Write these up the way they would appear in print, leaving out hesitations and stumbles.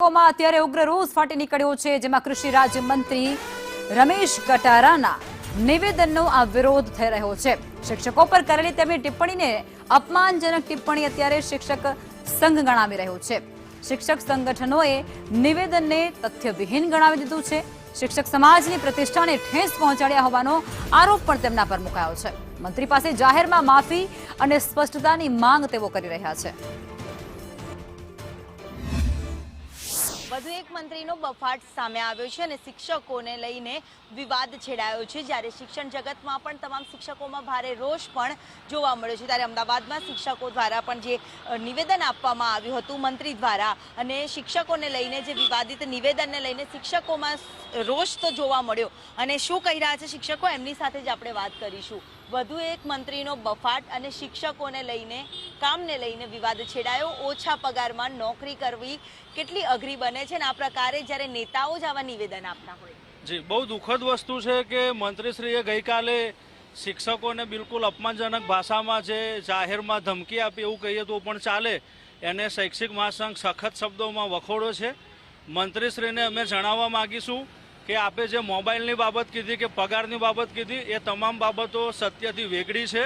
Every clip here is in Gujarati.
શિક્ષકોમાં અત્યારે ઉગ્ર રોષ ફાટી નીકળ્યો છે, જેમાં કૃષિ રાજ્યમંત્રી રમેશ કટારાના નિવેદનનો આ વિરોધ થઈ રહ્યો છે। શિક્ષકો પર કરેલી તેમની ટિપ્પણીને અપમાનજનક ટિપ્પણી અત્યારે શિક્ષક સંઘ ગણાવી રહ્યો છે। શિક્ષક સંગઠનોએ નિવેદનને તથ્યવિહીન ગણાવી દીધું છે। શિક્ષક સમાજની પ્રતિષ્ઠાને ઠેસ પહોંચાડ્યા હોવાનો આરોપ પણ તેમના પર મુકાયો છે। મંત્રી પાસે જાહેરમાં માફી અને સ્પષ્ટતાની માંગ તેઓ કરી રહ્યા છે। વધુ એક મંત્રીનો બફાટ સામે આવ્યો છે અને શિક્ષકોને લઈને વિવાદ છેડાયો છે, જ્યારે શિક્ષણ જગતમાં પણ તમામ શિક્ષકોમાં ભારે રોષ પણ જોવા મળ્યો છે। ત્યારે અમદાવાદમાં શિક્ષકો દ્વારા પણ જે નિવેદન આપવામાં આવ્યું હતું મંત્રી દ્વારા, અને શિક્ષકોને લઈને જે વિવાદિત નિવેદનને લઈને શિક્ષકોમાં રોષ તો જોવા મળ્યો, અને શું કહી રહ્યા છે શિક્ષકો એમની સાથે જ આપણે વાત કરીશું। વધુ એક મંત્રીનો બફાટ અને શિક્ષકોને લઈને કામને લઈને વિવાદ છેડાયો। ઓછા પગારમાં નોકરી કરવી કેટલી અઘરી બને છે, અને આ પ્રકારે જ્યારે નેતાઓ જ આવા નિવેદન આપતા હોય। જી, બહુ દુઃખદ વસ્તુ છે કે મંત્રીશ્રીએ ગઈકાલે શિક્ષકોને બિલકુલ અપમાનજનક ભાષામાં જે જાહેરમાં ધમકી આપી એવું કહીએ તો પણ ચાલે, એને શૈક્ષિક મહાસંઘ સખત શબ્દોમાં વખોડ્યો છે। મંત્રીશ્રીને અમે જણાવવા માગીશું કે આપે જે મોબાઈલની બાબત કીધી કે પગારની બાબત કીધી, એ તમામ બાબતો સત્યથી વેગળી છે।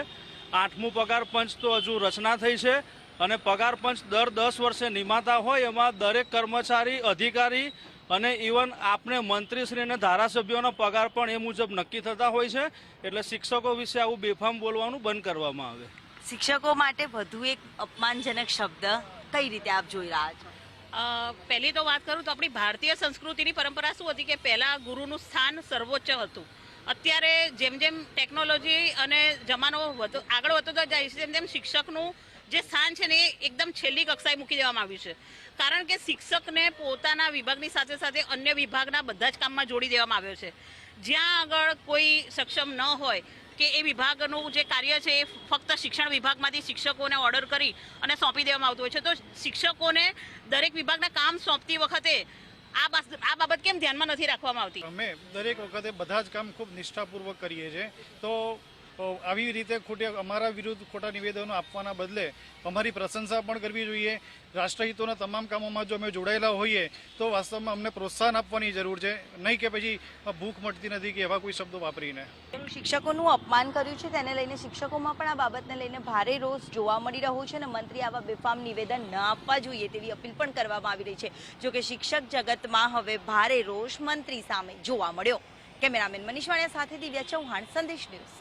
8મું પગાર પંચ તો હજુ રચના થઈ છે, અને પગાર પંચ દર 10 વર્ષે નિમાતા હોય એમાં દરેક કર્મચારી, અધિકારી અને ઇવન આપણે મંત્રીશ્રી અને ધારાસભ્યોના પગાર પણ એ મુજબ નક્કી થતા હોય છે। એટલે શિક્ષકો વિશે આવું બેફામ બોલવાનું બંધ કરવામાં આવે। શિક્ષકો માટે વધુ એક અપમાનજનક શબ્દ કઈ રીતે આપ જોઈ રહ્યા છો? પહેલી તો વાત કરું તો આપણી ભારતીય સંસ્કૃતિની પરંપરા શું હતી કે પહેલા ગુરુનું સ્થાન સર્વોચ્ચ હતું। અત્યારે જેમ જેમ ટેકનોલોજી અને જમાનો આગળ વધતો જાય છે તેમ તેમ શિક્ષકનું જે સ્થાન છે ને એ એકદમ છેલ્લી કક્ષાએ મૂકી દેવામાં આવ્યું છે, કારણ કે શિક્ષકને પોતાના વિભાગની સાથે સાથે અન્ય વિભાગના બધા જ કામમાં જોડી દેવામાં આવ્યો છે। જ્યાં આગળ કોઈ સક્ષમ ન હોય કે એ વિભાગનું જે કાર્ય છે એ ફક્ત શિક્ષણ વિભાગમાંથી શિક્ષકોને ઓર્ડર કરી અને સોંપી દેવામાં આવતું હોય છે, તો શિક્ષકોને દરેક વિભાગના કામ સોંપતી વખતે આ બાબત કેમ ધ્યાનમાં નથી રાખવામાં આવતી? અમે દરેક વખતે બધા જ કામ ખૂબ નિષ્ઠાપૂર્વક કરીએ છીએ, તો આવી રીતે અમારા વિરુદ્ધ ખોટા નિવેદનો આપવાના બદલે અમારી પ્રશંસા પણ કરવી જોઈએ। રાષ્ટ્રહિતોના તમામ કામોમાં જો અમે જોડાયેલા હોઈએ તો વાસ્તવમાં અમને પ્રોત્સાહન આપવાની જરૂર છે, નહીં કે પછી ભૂખ મટતી નથી કે એવા કોઈ શબ્દો વાપરીને। શિક્ષકોનું અપમાન કર્યું છે, તેને લઈને શિક્ષકોમાં પણ આ બાબતને લઈને ભારે રોષ જોવા મળી રહ્યો છે, અને મંત્રી આવા બેફામ નિવેદન ન આપવા જોઈએ તેવી અપીલ પણ કરવામાં આવી રહી છે। જો કે શિક્ષક જગતમાં હવે ભારે રોષ મંત્રી સામે જોવા મળ્યો। કેમેરામેન મનીષ વાણિયા સાથે દિવ્યા ચૌહાણ, સંદેશ ન્યૂઝ।